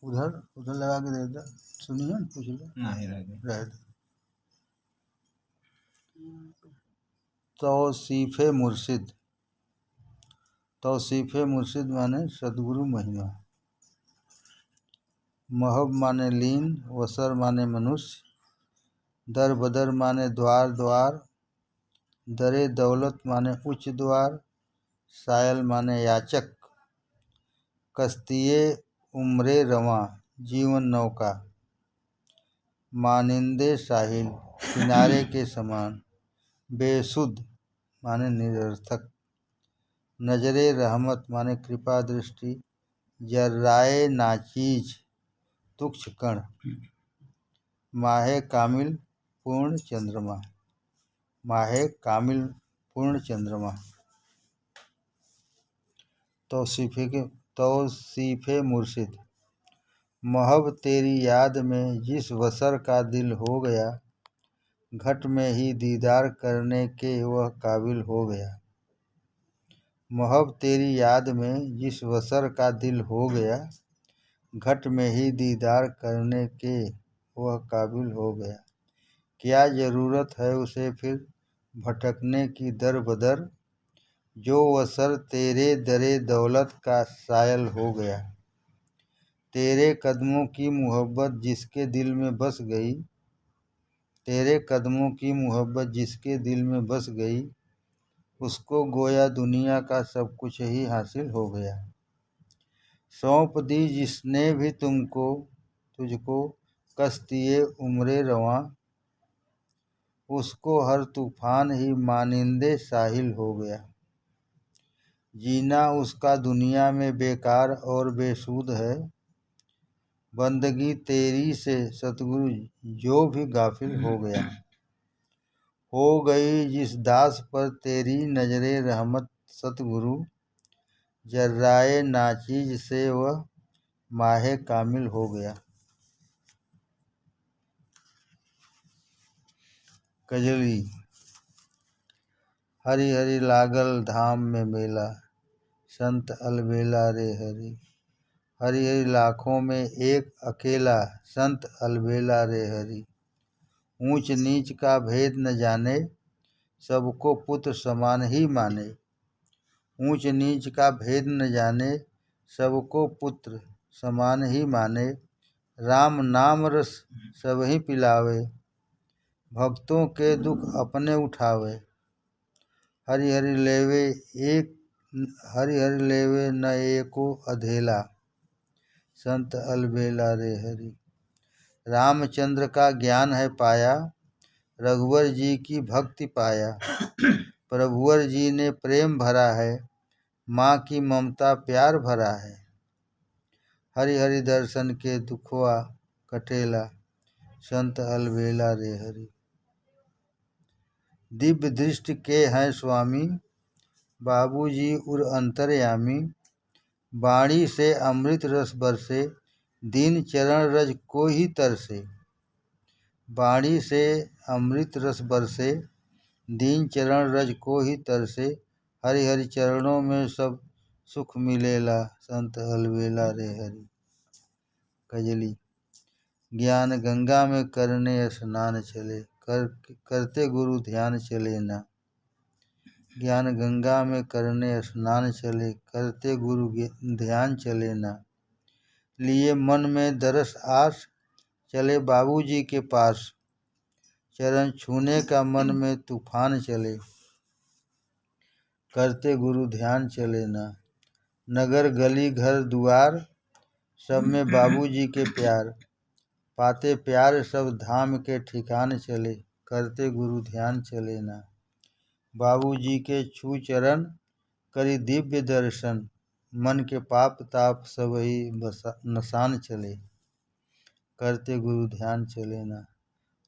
उधर उधर लगा के दे दो, सुनिए न, पूछ लो। नहीं रह दो। तौसीफ़े मुर्शिद। तौसीफ़े मुर्शिद माने सदगुरु महिमा। महब माने लीन, वसर माने मनुष्य, दर बदर माने द्वार द्वार, दरे दौलत माने उच्च द्वार, सायल माने याचक, कश्तिये उम्रे रवां जीवन नौका, मानिंदे साहिल किनारे के समान, बेसुध माने निरर्थक, नजरे रहमत माने कृपा दृष्टि, जर्राए नाचीज तुक्ष कण, माहे कामिल पूर्ण चंद्रमा। माहे कामिल पूर्ण चंद्रमा। तौसीफ़े मुर्शिद। महब तेरी याद में जिस वसर का दिल हो गया, घट में ही दीदार करने के वह काबिल हो गया। महब तेरी याद में जिस वसर का दिल हो गया, घट में ही दीदार करने के वह काबिल हो गया। क्या ज़रूरत है उसे फिर भटकने की दर बदर, जो वसर तेरे दरे दौलत का सायल हो गया। तेरे कदमों की मोहब्बत जिसके दिल में बस गई, तेरे कदमों की मोहब्बत जिसके दिल में बस गई, उसको गोया दुनिया का सब कुछ ही हासिल हो गया। सौंप दी जिसने भी तुझको कश्तिये उम्रे रवां, उसको हर तूफान ही मानिंदे साहिल हो गया। जीना उसका दुनिया में बेकार और बेसूद है, बंदगी तेरी से सतगुरु जो भी गाफिल हो गया। हो गई जिस दास पर तेरी नजरे रहमत सतगुरु, जर्राए नाचीज से वह माहे कामिल हो गया। कजली। हरि हरि लागल धाम में मेला, संत अलबेला रे हरि। हरि हरि लाखों में एक अकेला, संत अलबेला रे हरि। ऊंच नीच का भेद न जाने, सबको पुत्र समान ही माने। ऊंच नीच का भेद न जाने, सबको पुत्र समान ही माने। राम नाम रस सब ही पिलावे, भक्तों के दुख अपने उठावे। हरि हरि लेवे न एको अधेला, संत अलबेला रे हरि। रामचंद्र का ज्ञान है पाया, रघुवर जी की भक्ति पाया। प्रभुवर जी ने प्रेम भरा है, माँ की ममता प्यार भरा है। हरि हरि दर्शन के दुखवा कटेला, संत अलबेला रे हरि। दिव्य दृष्टि के हैं स्वामी, बाबूजी उर अंतर्यामी। वाणी से अमृत रस बरसे, दीन चरण रज को ही तरसे। वाणी से अमृत रस बरसे, दीन चरण रज को ही तरसे। हरि हरि चरणों में सब सुख मिलेला, संत अलबेला रे हरि। कजली। ज्ञान गंगा में करने स्नान चले, करते गुरु ध्यान चले ना। ज्ञान गंगा में करने स्नान चले, करते गुरु ध्यान चले ना। लिए मन में दरस आस, चले बाबूजी के पास। चरण छूने का मन में तूफान चले, करते गुरु ध्यान चले ना। नगर गली घर द्वार, सब में बाबूजी के प्यार। पाते प्यार सब धाम के ठिकान चले, करते गुरु ध्यान चले ना। बाबूजी के छू चरण, करी दिव्य दर्शन। मन के पाप ताप सब ही नसान चले, करते गुरु ध्यान चले ना।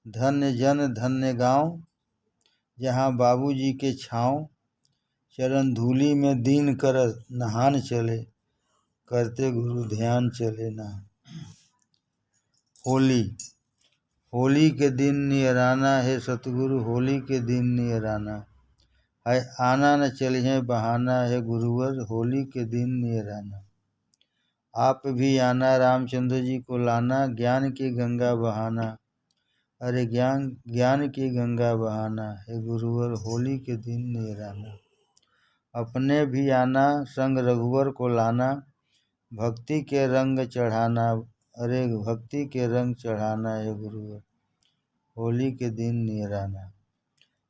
धन्य जन धन्य गाँव, जहाँ बाबूजी के छाँव। चरण धूलि में दीन कर नहान चले, करते गुरु ध्यान चले ना। होली। होली के दिन नियराना है सतगुरु, होली के दिन नियराना है। आना न चलिए बहाना है गुरुवर, होली के दिन नियराना। आप भी आना रामचंद्र जी को लाना, ज्ञान की गंगा बहाना। अरे ज्ञान की गंगा बहाना, हे गुरुवर होली के दिन निराना। अपने भी आना संग रघुवर को लाना, भक्ति के रंग चढ़ाना। अरे भक्ति के रंग चढ़ाना, हे गुरुवर होली के दिन निराना।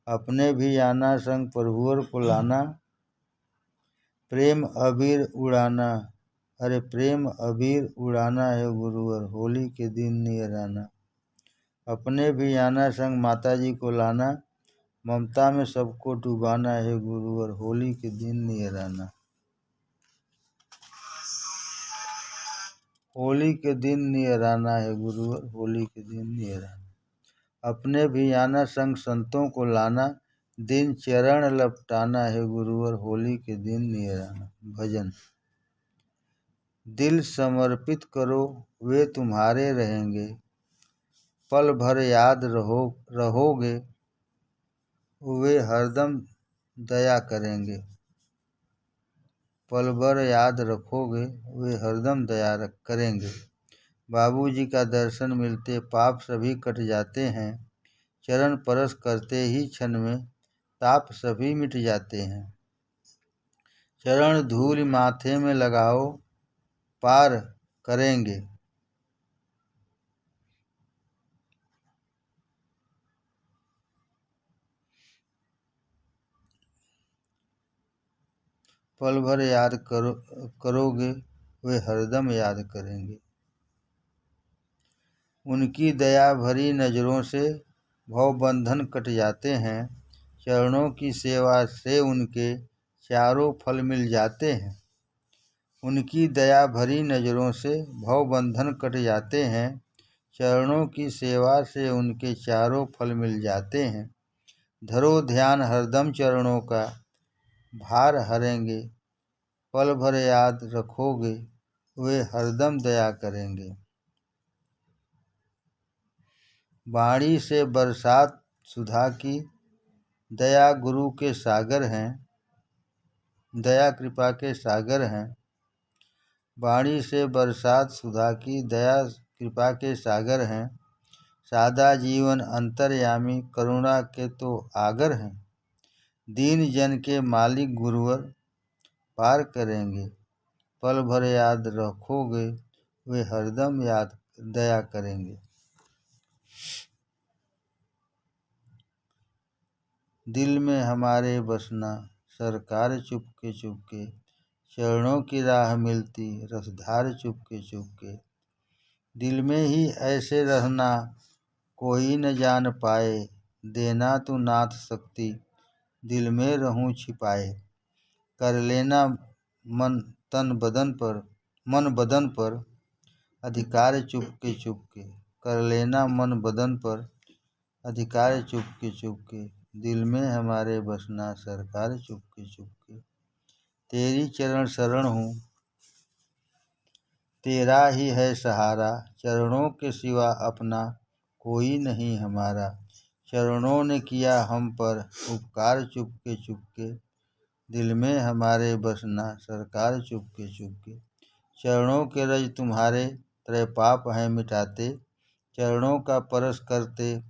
अपने भी आना संग प्रभुवर को लाना, प्रेम अबीर उड़ाना। अरे प्रेम अबीर उड़ाना, है गुरुवर होली के दिन निराना। अपने भी आना संग माता जी को लाना, ममता में सबको डुबाना, है गुरुवर होली के दिन निराना। होली के दिन निराना, है गुरुवर होली के दिन निराना। अपने भी आना संग संतों को लाना, दिन चरण लपटाना, है गुरुवर होली के दिन निराना। भजन। दिल समर्पित करो वे तुम्हारे रहेंगे, पल भर याद रहोगे वे हरदम दया करेंगे। पल भर याद रखोगे वे हरदम दया करेंगे। बाबूजी का दर्शन मिलते पाप सभी कट जाते हैं, चरण परस करते ही क्षण में ताप सभी मिट जाते हैं। चरण धूल माथे में लगाओ पार करेंगे, पल भर याद करोगे वे हरदम याद करेंगे। उनकी दया भरी नज़रों से भव बंधन कट जाते हैं, चरणों की सेवा से उनके चारों फल मिल जाते हैं। उनकी दया भरी नज़रों से भव बंधन कट जाते हैं, चरणों की सेवा से उनके चारों फल मिल जाते हैं। धरो ध्यान हरदम चरणों का भार हरेंगे, पल भर याद रखोगे वे हरदम दया करेंगे। वाणी से बरसात सुधा की दया गुरु के सागर हैं, दया कृपा के सागर हैं। वाणी से बरसात सुधा की दया कृपा के सागर हैं, सादा जीवन अंतर्यामी करुणा के तो आगर हैं। दीन जन के मालिक गुरुवर पार करेंगे, पल भर याद रखोगे वे हरदम याद दया करेंगे। दिल में हमारे बसना सरकार चुपके चुपके, चरणों की राह मिलती रसधार चुपके चुपके। दिल में ही ऐसे रहना कोई न जान पाए, देना तू नाथ शक्ति दिल में रहूं छिपाए। कर लेना मन बदन पर अधिकार चुपके चुपके, कर लेना मन बदन पर अधिकार चुपके चुपके। दिल में हमारे बसना सरकार चुपके चुपके। तेरी चरण शरण हूँ तेरा ही है सहारा, चरणों के सिवा अपना कोई नहीं हमारा। चरणों ने किया हम पर उपकार चुपके चुपके, दिल में हमारे बसना सरकार चुपके चुपके। चरणों के रज तुम्हारे त्रय पाप हैं मिटाते, चरणों का परस करते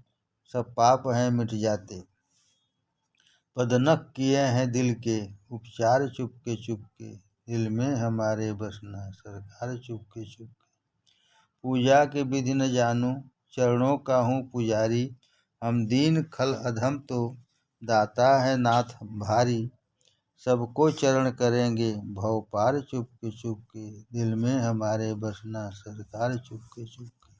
सब पाप हैं मिट जाते। पदनख किए हैं दिल के उपचार चुपके चुपके, दिल में हमारे बसना सरकार चुपके चुपके। पूजा के विधि न जानूं चरणों का हूँ पुजारी, हम दीन खल अधम तो दाता है नाथ भारी। सबको चरण करेंगे भव पार चुपके चुपके, दिल में हमारे बसना सरकार चुपके चुपके।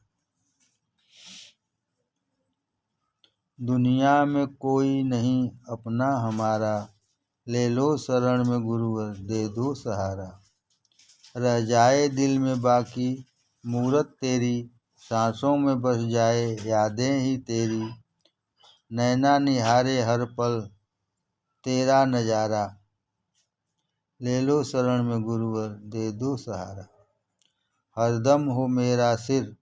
दुनिया में कोई नहीं अपना हमारा, ले लो शरण में गुरुवर दे दो सहारा। रह जाए दिल में बाकी मूरत तेरी, सांसों में बस जाए यादें ही तेरी। नैना निहारे हर पल तेरा नज़ारा, ले लो शरण में गुरुवर दे दो सहारा। हरदम हो मेरा सिर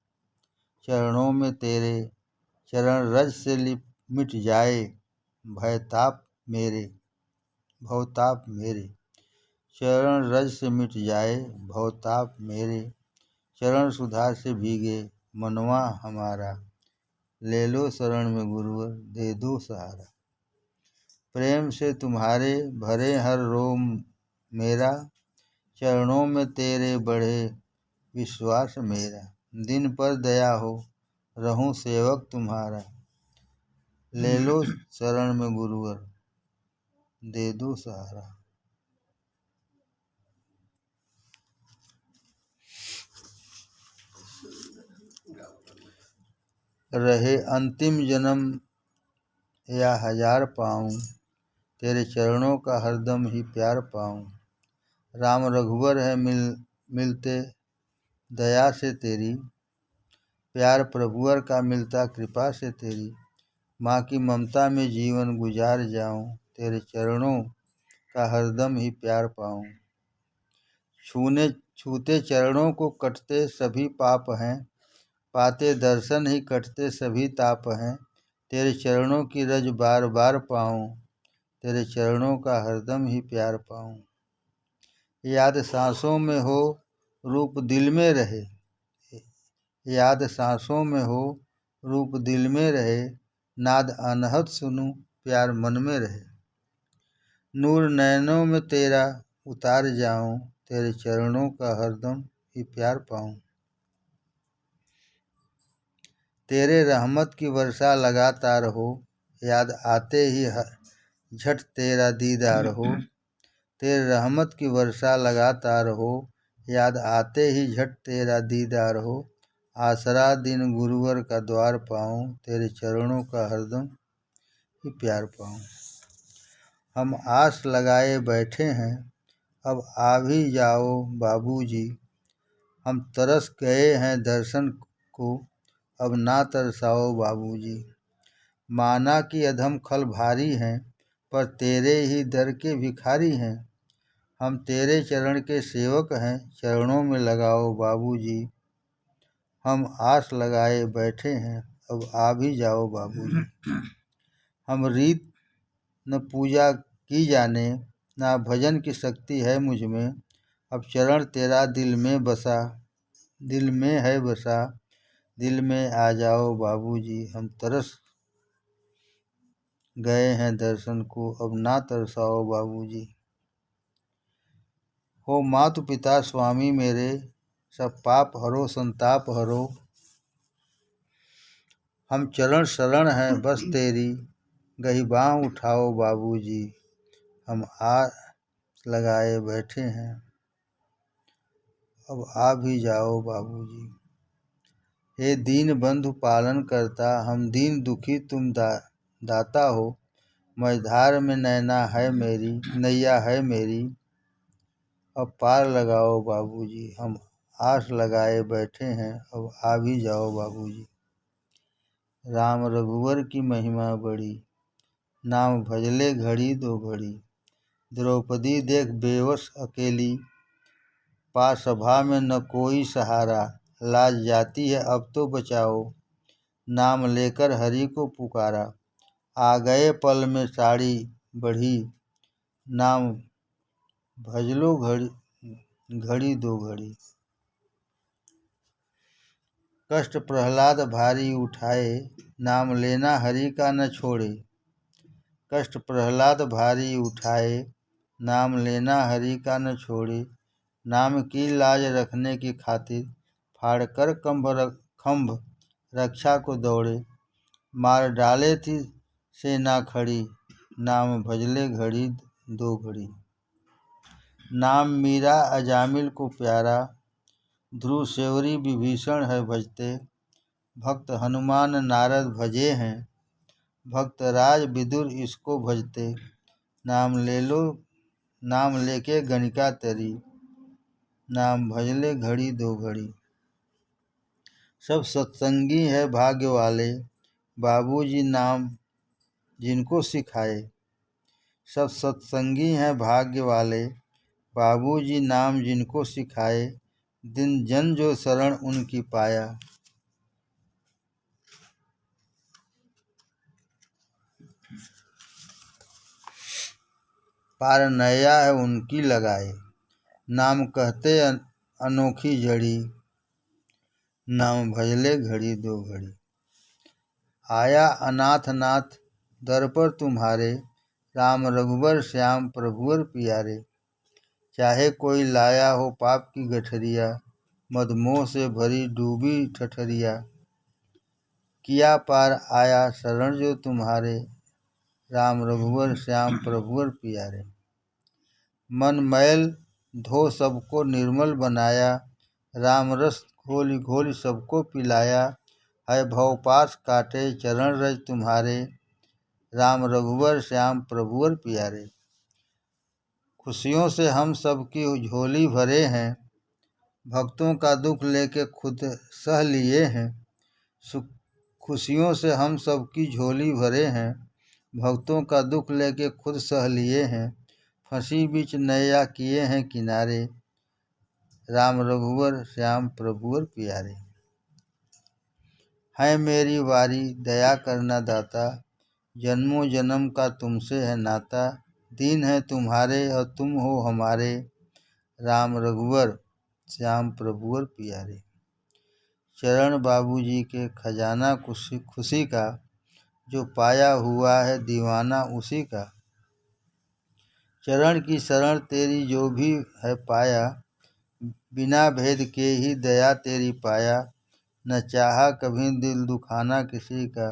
चरणों में तेरे, चरण रज से मिट जाए भवताप मेरे। चरण रज से मिट जाए भवताप मेरे, चरण सुधा से भीगे मनवा हमारा, ले लो शरण में गुरुवर दे दो सहारा। प्रेम से तुम्हारे भरे हर रोम मेरा, चरणों में तेरे बढ़े विश्वास मेरा। दिन पर दया हो रहूं सेवक तुम्हारा, ले लो शरण में गुरुवर दे दो सहारा। रहे अंतिम जन्म या हजार पाऊँ, तेरे चरणों का हरदम ही प्यार पाऊँ। राम रघुवर है मिलते दया से तेरी, प्यार प्रभुवर का मिलता कृपा से तेरी। माँ की ममता में जीवन गुजार जाऊँ, तेरे चरणों का हरदम ही प्यार पाऊँ। छूते चरणों को कटते सभी पाप हैं, पाते दर्शन ही कटते सभी ताप हैं। तेरे चरणों की रज बार बार पाऊँ, तेरे चरणों का हरदम ही प्यार पाऊँ। याद सांसों में हो रूप दिल में रहे, याद सांसों में हो रूप दिल में रहे। नाद अनहद सुनूं प्यार मन में रहे, नूर नैनों में तेरा उतार जाऊं, तेरे चरणों का हरदम ही प्यार पाऊं। तेरे रहमत की वर्षा लगातार हो, याद आते ही झट तेरा दीदार हो। तेरे रहमत की वर्षा लगातार हो, याद आते ही झट तेरा दीदार हो। आसरा दिन गुरुवर का द्वार पाऊं, तेरे चरणों का हरदम ही प्यार पाऊं। हम आस लगाए बैठे हैं, अब आ भी जाओ बाबूजी। हम तरस गए हैं दर्शन को, अब ना तरसाओ बाबूजी। माना कि अधम खल भारी हैं, पर तेरे ही दर के भिखारी हैं। हम तेरे चरण के सेवक हैं, चरणों में लगाओ बाबूजी। हम आस लगाए बैठे हैं, अब आ भी जाओ बाबूजी। हम रीत न पूजा की जाने, ना भजन की शक्ति है मुझ में। अब चरण तेरा दिल में बसा, दिल में है बसा। दिल में आ जाओ बाबूजी। हम तरस गए हैं दर्शन को, अब ना तरसाओ बाबूजी। हो मातु पिता स्वामी मेरे, सब पाप हरो संताप हरो। हम चरण शरण हैं बस तेरी, गही बाँह उठाओ बाबूजी। हम आस लगाए बैठे हैं, अब आ भी जाओ बाबूजी। हे दीन बंधु पालन करता, हम दीन दुखी तुम दाता हो। मझधार में नैना है मेरी, नैया है मेरी, अब पार लगाओ बाबूजी। हम आस लगाए बैठे हैं, अब आ भी जाओ बाबूजी। राम रघुवर की महिमा बड़ी, नाम भजले घड़ी दो घड़ी। द्रौपदी देख बेवश अकेली, पास सभा में न कोई सहारा। लाज जाती है अब तो बचाओ, नाम लेकर हरि को पुकारा। आ गए पल में साड़ी बढ़ी, नाम भजलो घड़ी दो घड़ी। कष्ट प्रहलाद भारी उठाए, नाम लेना हरि का न छोड़े। कष्ट प्रहलाद भारी उठाए, नाम लेना हरि का न छोड़े। नाम की लाज रखने की खातिर, फाड़कर खंभ रक्षा को दौड़े। मार डाले थी सेना खड़ी, नाम भजले घड़ी दो घड़ी। नाम मीरा अजामिल को प्यारा, ध्रुव सेवरी विभीषण है भजते। भक्त हनुमान नारद भजे हैं, भक्त राज विदुर इसको भजते। नाम लेके गणिका तरी, नाम भजले घड़ी दो घड़ी। सब सत्संगी है भाग्य वाले, बाबूजी नाम जिनको सिखाए। सब सत्संगी हैं भाग्य वाले, बाबूजी नाम जिनको सिखाए। दिन जन जो शरण उनकी पाया, पार नैया है उनकी लगाए। नाम कहते अनोखी जड़ी, नाम भजले घड़ी दो घड़ी। आया अनाथ नाथ दर पर तुम्हारे, राम रघुबर श्याम प्रभुवर प्यारे। चाहे कोई लाया हो पाप की गठरिया, मदमोह से भरी डूबी ठठरिया। किया पार आया शरण जो तुम्हारे, राम रघुवर श्याम प्रभुवर प्यारे। मन मैल धो सबको निर्मल बनाया, राम रस घोल घोल सबको पिलाया। है भवपास काटे चरण रज तुम्हारे, राम रघुवर श्याम प्रभुवर प्यारे। खुशियों से हम सबकी झोली भरे हैं, भक्तों का दुख लेके खुद सह लिए हैं। खुशियों से हम सबकी झोली भरे हैं, भक्तों का दुख लेके खुद सह लिए हैं। फंसी बीच नैया किए हैं किनारे, राम रघुवर श्याम प्रभुवर प्यारे। है मेरी वारी दया करना दाता, जन्मों जन्म का तुमसे है नाता। दीन है तुम्हारे और तुम हो हमारे, राम रघुवर श्याम प्रभुवर प्यारे। चरण बाबूजी के खजाना खुशी का, जो पाया हुआ है दीवाना उसी का। चरण की शरण तेरी जो भी है पाया, बिना भेद के ही दया तेरी पाया। न चाहा कभी दिल दुखाना किसी का,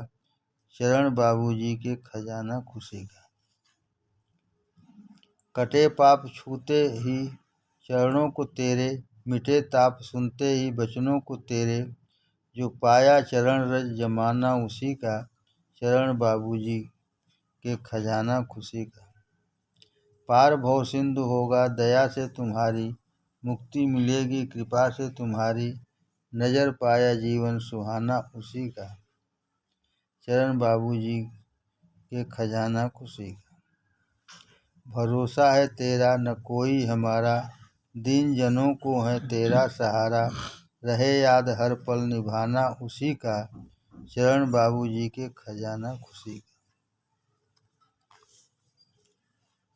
चरण बाबूजी के खजाना खुशी का। कटे पाप छूते ही चरणों को तेरे, मिटे ताप सुनते ही बचनों को तेरे। जो पाया चरण रज जमाना उसी का, चरण बाबूजी के खजाना खुशी का। पार भव सिंधु होगा दया से तुम्हारी, मुक्ति मिलेगी कृपा से तुम्हारी। नजर पाया जीवन सुहाना उसी का, चरण बाबूजी के खजाना खुशी का। भरोसा है तेरा न कोई हमारा, दीन जनों को है तेरा सहारा। रहे याद हर पल निभाना उसी का, चरण बाबूजी के खजाना खुशी का।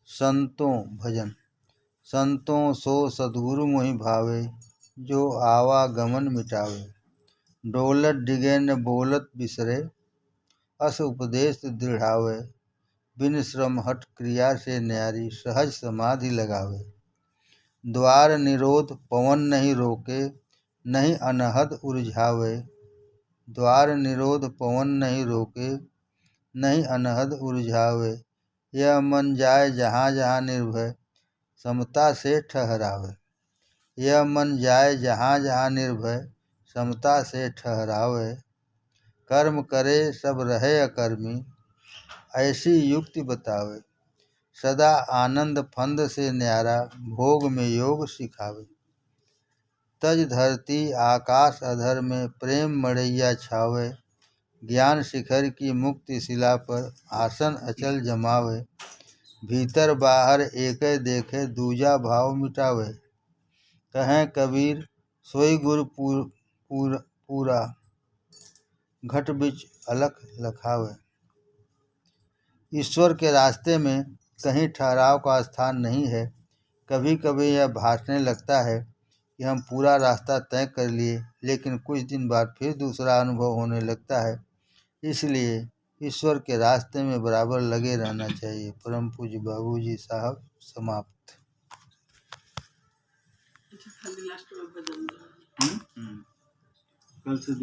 संतों भजन। संतों सो सद्गुरु मोहि भावे, जो आवागमन मिटावे। डोलत डिगे न बोलत बिसरे, अस उपदेश दृढ़ावे। बिन श्रम हठ क्रिया से न्यारी, सहज समाधि लगावे। द्वार निरोध पवन नहीं रोके, नहीं अनहद उलझावे। द्वार निरोध पवन नहीं रोके, नहीं अनहद उलझावे। यह मन जाए जहाँ जहाँ निर्भय, समता से ठहरावे। यह मन जाए जहाँ जहाँ निर्भय, समता से ठहरावे। कर्म करे सब रहे अकर्मी, ऐसी युक्ति बतावे। सदा आनंद फंद से न्यारा, भोग में योग सिखावे। तज धरती आकाश अधर में, प्रेम मड़ैया छावे। ज्ञान शिखर की मुक्ति शिला पर, आसन अचल जमावे। भीतर बाहर एक देखे, दूजा भाव मिटावे। कहें कबीर सोई गुर पूरा, घट बिच अलख लखावे। ईश्वर के रास्ते में कहीं ठहराव का स्थान नहीं है। कभी कभी यह भासने लगता है कि हम पूरा रास्ता तय कर लिए, लेकिन कुछ दिन बाद फिर दूसरा अनुभव होने लगता है। इसलिए ईश्वर के रास्ते में बराबर लगे रहना चाहिए। परम पूज्य बाबूजी साहब। समाप्त। कल से